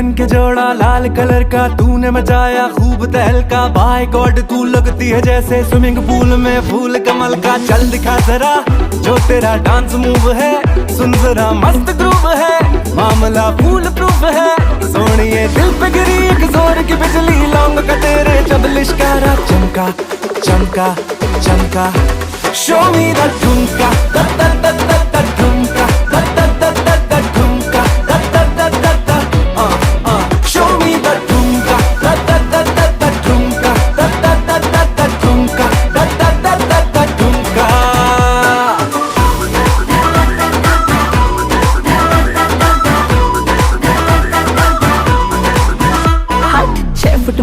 पहन के जोड़ा लाल कलर का तूने मचाया खूब तहलका। बाय गॉड तू लगती है जैसे स्विमिंग पूल में फूल कमल का। चल दिखा जरा जो तेरा डांस मूव है, सुन जरा मस्त ग्रूव है, मामला फूल प्रूफ है। सोनिए दिल पे गिरी एक जोर की बिजली, लौंग का तेरे जब लिश्कारा चमका चमका चमका। शो मी द ठुमका।